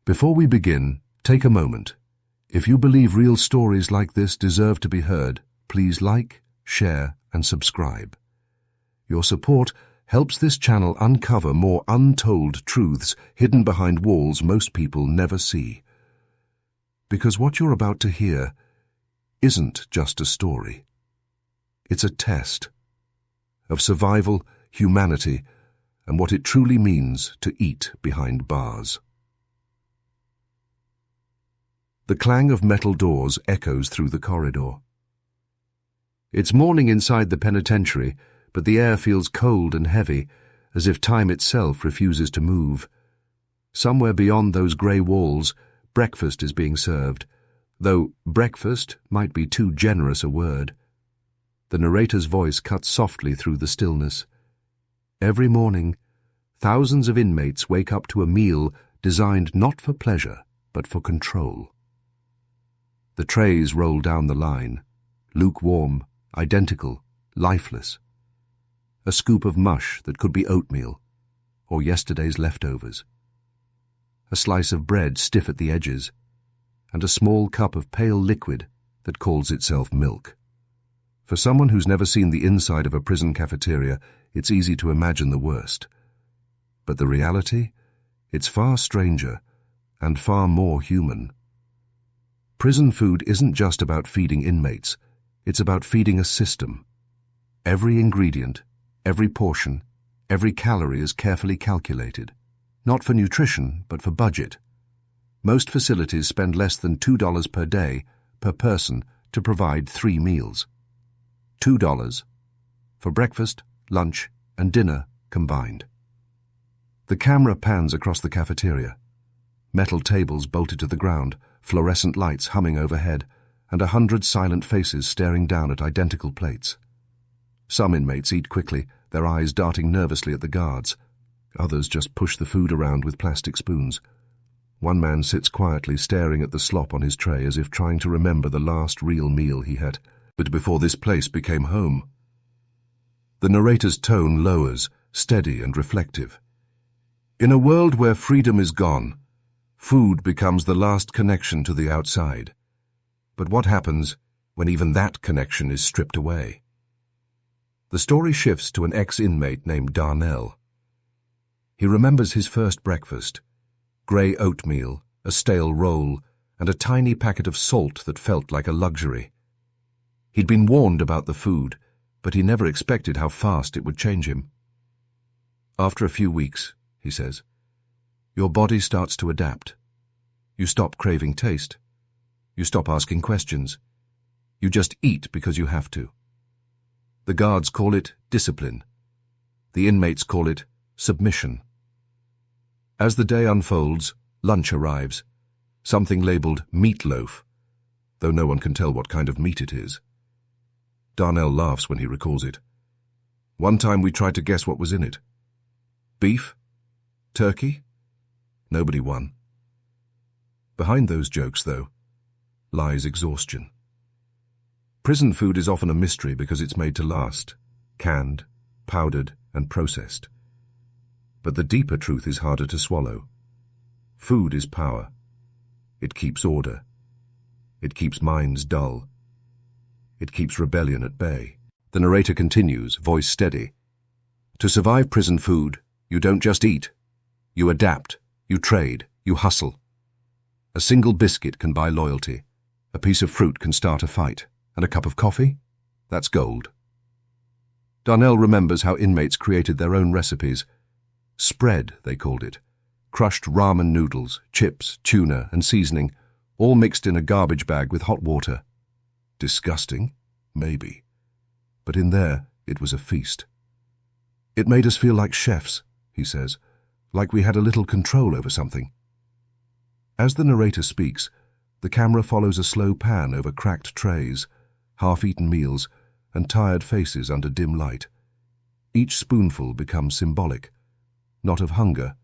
Before we begin, take a moment. If you believe real stories like this deserve to be heard, please like, share, and subscribe. Your support helps this channel uncover more untold truths hidden behind walls most people never see. Because what you're about to hear isn't just a story. It's a test of survival, humanity, and what it truly means to eat behind bars. The clang of metal doors echoes through the corridor. It's morning inside the penitentiary, but the air feels cold and heavy, as if time itself refuses to move. Somewhere beyond those grey walls, breakfast is being served, though breakfast might be too generous a word. The narrator's voice cuts softly through the stillness. Every morning, thousands of inmates wake up to a meal designed not for pleasure, but for control. The trays roll down the line, lukewarm, identical, lifeless. A scoop of mush that could be oatmeal, or yesterday's leftovers. A slice of bread stiff at the edges, and a small cup of pale liquid that calls itself milk. For someone who's never seen the inside of a prison cafeteria, it's easy to imagine the worst. But the reality? It's far stranger and far more human. Prison food isn't just about feeding inmates, it's about feeding a system. Every ingredient, every portion, every calorie is carefully calculated. Not for nutrition, but for budget. Most facilities spend less than $2 per day, per person, to provide 3 meals. $2 for breakfast, lunch, and dinner combined. The camera pans across the cafeteria. Metal tables bolted to the ground, fluorescent lights humming overhead, and 100 silent faces staring down at identical plates. Some inmates eat quickly, their eyes darting nervously at the guards. Others just push the food around with plastic spoons. One man sits quietly staring at the slop on his tray as if trying to remember the last real meal he had before this place became home. The narrator's tone lowers, steady and reflective. In a world where freedom is gone, food becomes the last connection to the outside. But what happens when even that connection is stripped away? The story shifts to an ex-inmate named Darnell. He remembers his first breakfast: grey oatmeal, a stale roll, and a tiny packet of salt that felt like a luxury. He'd been warned about the food, but he never expected how fast it would change him. After a few weeks, he says, your body starts to adapt. You stop craving taste. You stop asking questions. You just eat because you have to. The guards call it discipline. The inmates call it submission. As the day unfolds, lunch arrives, something labelled meatloaf, though no one can tell what kind of meat it is. Darnell laughs when he recalls it. One time we tried to guess what was in it. Beef? Turkey? Nobody won. Behind those jokes, though, lies exhaustion. Prison food is often a mystery because it's made to last, canned, powdered, and processed. But the deeper truth is harder to swallow. Food is power. It keeps order. It keeps minds dull. It keeps rebellion at bay. The narrator continues, voice steady. To survive prison food, you don't just eat. You adapt, you trade, you hustle. A single biscuit can buy loyalty. A piece of fruit can start a fight. And a cup of coffee? That's gold. Darnell remembers how inmates created their own recipes. Spread, they called it. Crushed ramen noodles, chips, tuna, and seasoning, all mixed in a garbage bag with hot water. Disgusting? Maybe. But in there, it was a feast. It made us feel like chefs, he says, like we had a little control over something. As the narrator speaks, the camera follows a slow pan over cracked trays, half-eaten meals, and tired faces under dim light. Each spoonful becomes symbolic, not of hunger,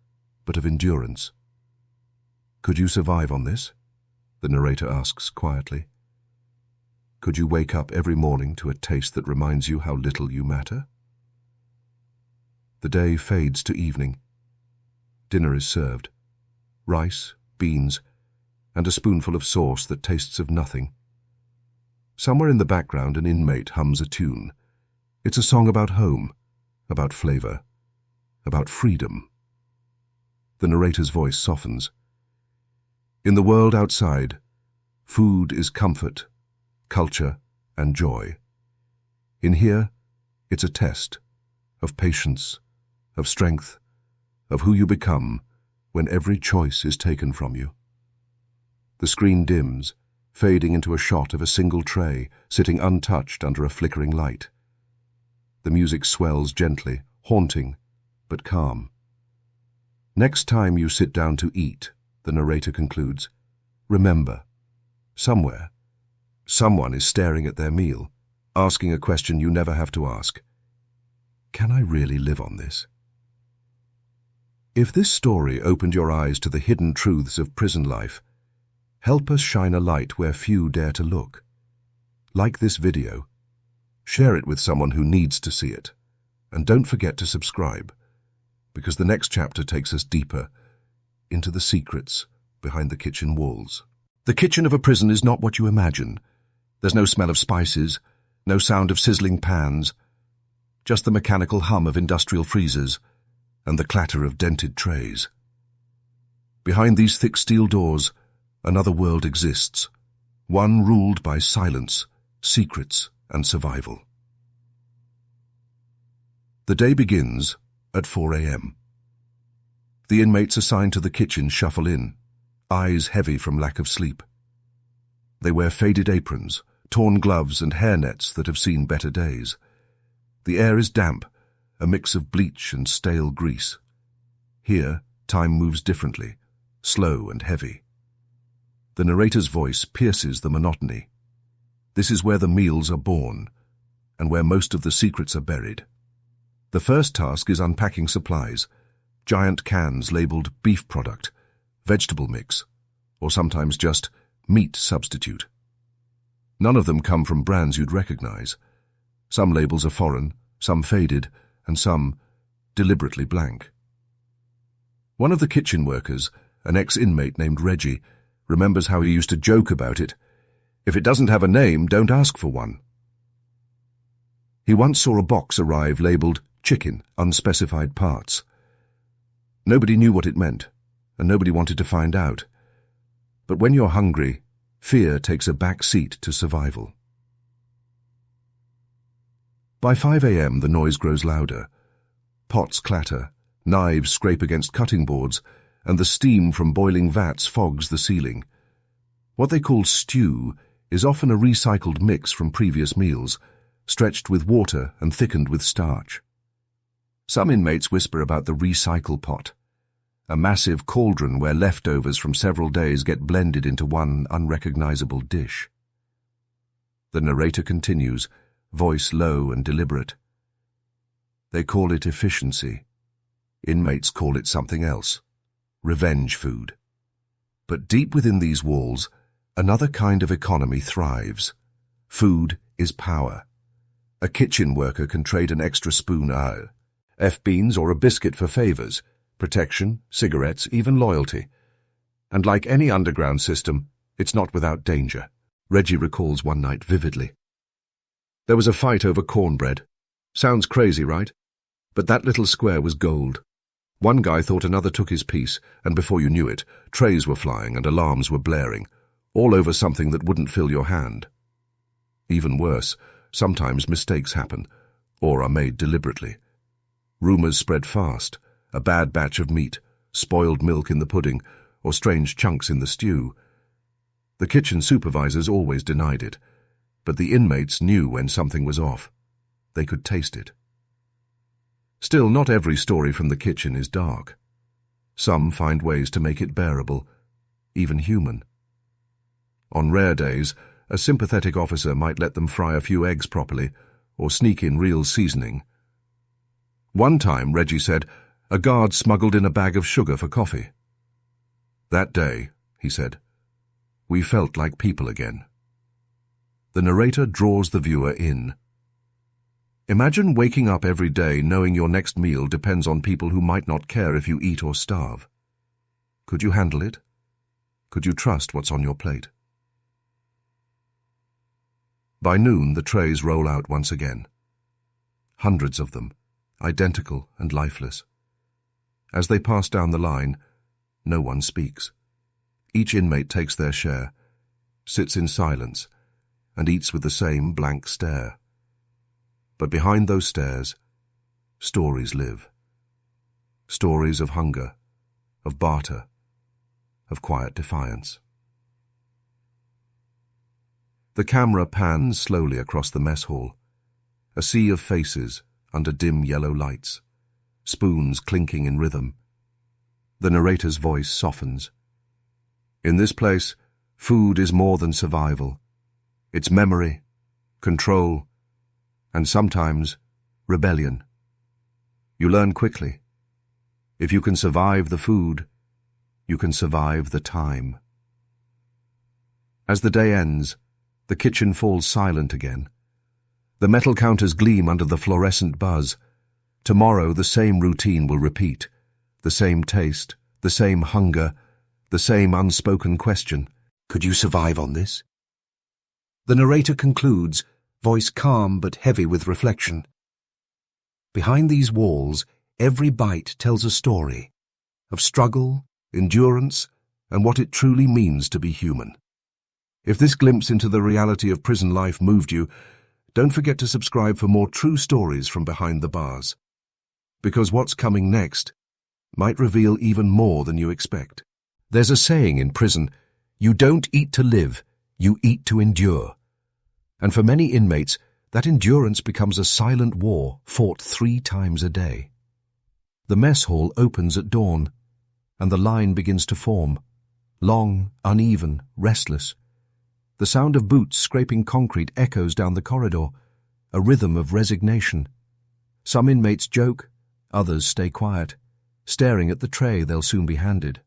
but of endurance. Could you survive on this? The narrator asks quietly. Could you wake up every morning to a taste that reminds you how little you matter? The day fades to evening. Dinner is served. Rice, beans, and a spoonful of sauce that tastes of nothing. Somewhere in the background, an inmate hums a tune. It's a song about home, about flavor, about freedom. The narrator's voice softens. In the world outside, food is comfort, culture, and joy. In here, it's a test of patience, of strength, of who you become when every choice is taken from you. The screen dims, fading into a shot of a single tray sitting untouched under a flickering light. The music swells gently, haunting, but calm. Next time you sit down to eat, the narrator concludes, remember, somewhere, someone is staring at their meal, asking a question you never have to ask. Can I really live on this? If this story opened your eyes to the hidden truths of prison life, help us shine a light where few dare to look. Like this video, share it with someone who needs to see it, and don't forget to subscribe, because the next chapter takes us deeper into the secrets behind the kitchen walls. The kitchen of a prison is not what you imagine. There's no smell of spices, no sound of sizzling pans, just the mechanical hum of industrial freezers and the clatter of dented trays. Behind these thick steel doors, another world exists, one ruled by silence, secrets, and survival. The day begins at 4 a.m. The inmates assigned to the kitchen shuffle in, eyes heavy from lack of sleep. They wear faded aprons, torn gloves, and hairnets that have seen better days. The air is damp, a mix of bleach and stale grease. Here, time moves differently, slow and heavy. The narrator's voice pierces the monotony. This is where the meals are born, and where most of the secrets are buried. The first task is unpacking supplies, giant cans labeled beef product, vegetable mix, or sometimes just meat substitute. None of them come from brands you'd recognize. Some labels are foreign, some faded, and some deliberately blank. One of the kitchen workers, an ex-inmate named Reggie, remembers how he used to joke about it. If it doesn't have a name, don't ask for one. He once saw a box arrive labeled chicken, unspecified parts. Nobody knew what it meant, and nobody wanted to find out. But when you're hungry, fear takes a back seat to survival. By 5 a.m. the noise grows louder. Pots clatter, knives scrape against cutting boards, and the steam from boiling vats fogs the ceiling. What they call stew is often a recycled mix from previous meals, stretched with water and thickened with starch. Some inmates whisper about the recycle pot, a massive cauldron where leftovers from several days get blended into one unrecognizable dish. The narrator continues, voice low and deliberate. They call it efficiency. Inmates call it something else, revenge food. But deep within these walls, another kind of economy thrives. Food is power. A kitchen worker can trade an extra spoon beans or a biscuit for favors, protection, cigarettes, even loyalty. And like any underground system, it's not without danger. Reggie recalls one night vividly. There was a fight over cornbread. Sounds crazy, right? But that little square was gold. One guy thought another took his piece, and before you knew it, trays were flying and alarms were blaring, all over something that wouldn't fill your hand. Even worse, sometimes mistakes happen, or are made deliberately. Rumors spread fast, a bad batch of meat, spoiled milk in the pudding, or strange chunks in the stew. The kitchen supervisors always denied it, but the inmates knew when something was off. They could taste it. Still, not every story from the kitchen is dark. Some find ways to make it bearable, even human. On rare days, a sympathetic officer might let them fry a few eggs properly, or sneak in real seasoning. One time, Reggie said, a guard smuggled in a bag of sugar for coffee. That day, he said, we felt like people again. The narrator draws the viewer in. Imagine waking up every day knowing your next meal depends on people who might not care if you eat or starve. Could you handle it? Could you trust what's on your plate? By noon, the trays roll out once again. Hundreds of them, identical and lifeless. As they pass down the line, no one speaks. Each inmate takes their share, sits in silence, and eats with the same blank stare. But behind those stares, stories live. Stories of hunger, of barter, of quiet defiance. The camera pans slowly across the mess hall, a sea of faces under dim yellow lights, spoons clinking in rhythm. The narrator's voice softens. In this place, food is more than survival. It's memory, control, and sometimes rebellion. You learn quickly. If you can survive the food, you can survive the time. As the day ends, the kitchen falls silent again. The metal counters gleam under the fluorescent buzz. Tomorrow the same routine will repeat. The same taste, the same hunger, the same unspoken question. Could you survive on this? The narrator concludes, voice calm but heavy with reflection. Behind these walls, every bite tells a story of struggle, endurance, and what it truly means to be human. If this glimpse into the reality of prison life moved you, don't forget to subscribe for more true stories from behind the bars. Because what's coming next might reveal even more than you expect. There's a saying in prison, you don't eat to live, you eat to endure. And for many inmates, that endurance becomes a silent war fought 3 times a day. The mess hall opens at dawn, and the line begins to form. Long, uneven, restless. The sound of boots scraping concrete echoes down the corridor, a rhythm of resignation. Some inmates joke, others stay quiet, staring at the tray they'll soon be handed.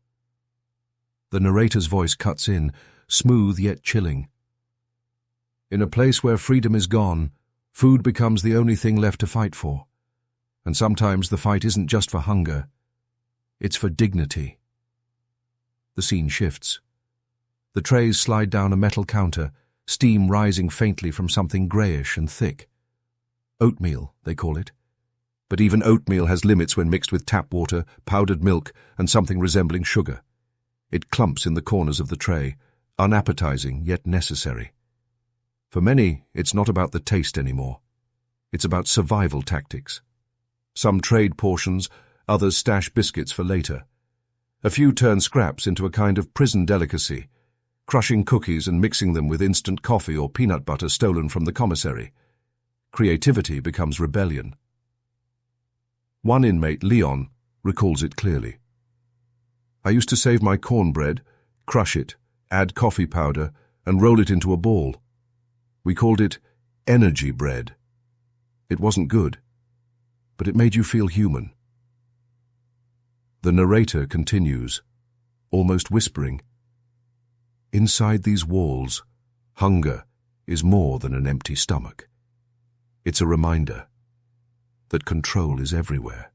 The narrator's voice cuts in, smooth yet chilling. In a place where freedom is gone, food becomes the only thing left to fight for. And sometimes the fight isn't just for hunger, it's for dignity. The scene shifts. The trays slide down a metal counter, steam rising faintly from something greyish and thick. Oatmeal, they call it. But even oatmeal has limits when mixed with tap water, powdered milk, and something resembling sugar. It clumps in the corners of the tray, unappetizing yet necessary. For many, it's not about the taste anymore. It's about survival tactics. Some trade portions, others stash biscuits for later. A few turn scraps into a kind of prison delicacy, crushing cookies and mixing them with instant coffee or peanut butter stolen from the commissary. Creativity becomes rebellion. One inmate, Leon, recalls it clearly. I used to save my cornbread, crush it, add coffee powder, and roll it into a ball. We called it energy bread. It wasn't good, but it made you feel human. The narrator continues, almost whispering. Inside these walls, hunger is more than an empty stomach. It's a reminder that control is everywhere,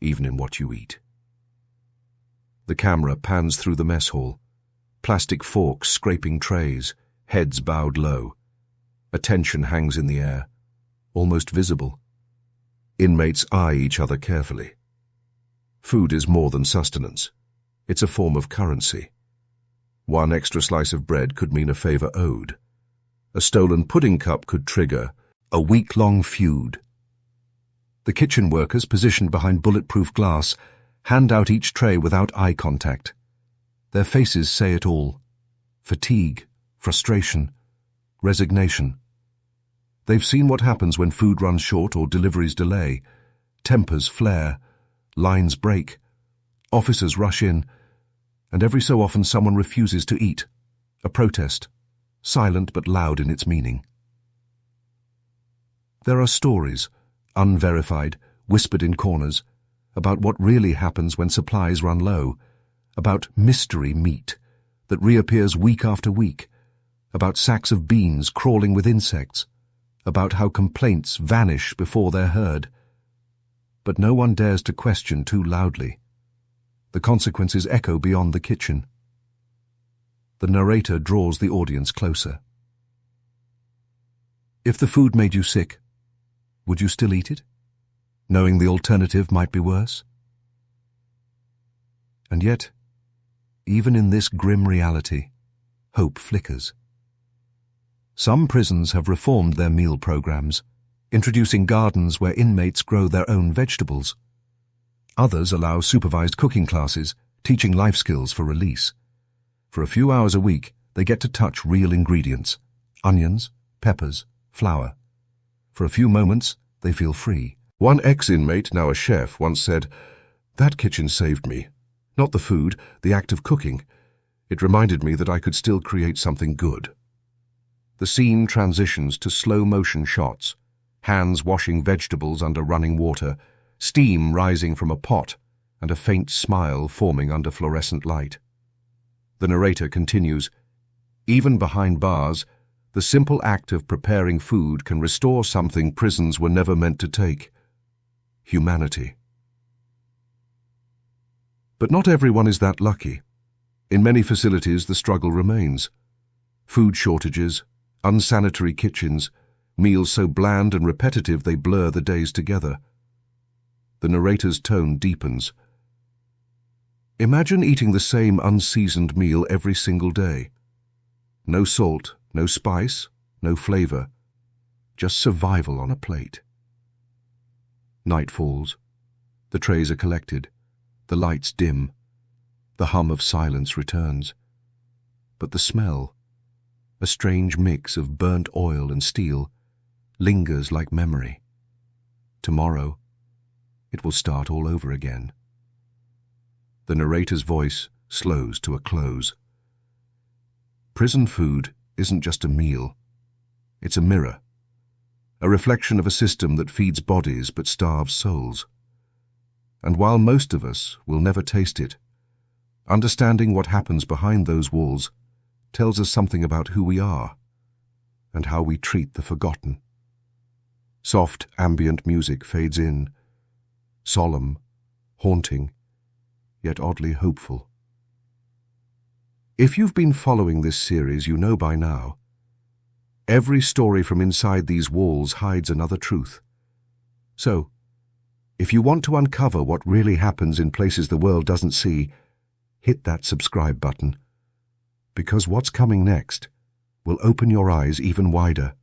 even in what you eat. The camera pans through the mess hall, plastic forks scraping trays, heads bowed low. A tension hangs in the air, almost visible. Inmates eye each other carefully. Food is more than sustenance. It's a form of currency. One extra slice of bread could mean a favor owed. A stolen pudding cup could trigger a week-long feud. The kitchen workers, positioned behind bulletproof glass, hand out each tray without eye contact. Their faces say it all. Fatigue, frustration, resignation. They've seen what happens when food runs short or deliveries delay. Tempers flare, lines break, officers rush in, and every so often someone refuses to eat. A protest, silent but loud in its meaning. There are stories, unverified, whispered in corners, about what really happens when supplies run low, about mystery meat that reappears week after week, about sacks of beans crawling with insects, about how complaints vanish before they're heard. But no one dares to question too loudly. The consequences echo beyond the kitchen. The narrator draws the audience closer. If the food made you sick, would you still eat it, knowing the alternative might be worse? And yet, even in this grim reality, hope flickers. Some prisons have reformed their meal programs, introducing gardens where inmates grow their own vegetables. Others allow supervised cooking classes, teaching life skills for release. For a few hours a week, they get to touch real ingredients: onions, peppers, flour. For a few moments, they feel free. One ex-inmate, now a chef, once said, "That kitchen saved me. Not the food, the act of cooking. It reminded me that I could still create something good." The scene transitions to slow-motion shots, hands washing vegetables under running water, steam rising from a pot, and a faint smile forming under fluorescent light. The narrator continues, "Even behind bars, the simple act of preparing food can restore something prisons were never meant to take: humanity." But not everyone is that lucky. In many facilities, the struggle remains. Food shortages, unsanitary kitchens, meals so bland and repetitive they blur the days together. The narrator's tone deepens. Imagine eating the same unseasoned meal every single day. No salt, no spice, no flavor, just survival on a plate. Night falls. The trays are collected. The lights dim. The hum of silence returns. But the smell, a strange mix of burnt oil and steel, lingers like memory. Tomorrow, it will start all over again. The narrator's voice slows to a close. Prison food isn't just a meal. It's a mirror, a reflection of a system that feeds bodies but starves souls. And while most of us will never taste it, understanding what happens behind those walls tells us something about who we are and how we treat the forgotten. Soft ambient music fades in, solemn, haunting, yet oddly hopeful. If you've been following this series, you know by now, every story from inside these walls hides another truth. So, if you want to uncover what really happens in places the world doesn't see, hit that subscribe button, because what's coming next will open your eyes even wider.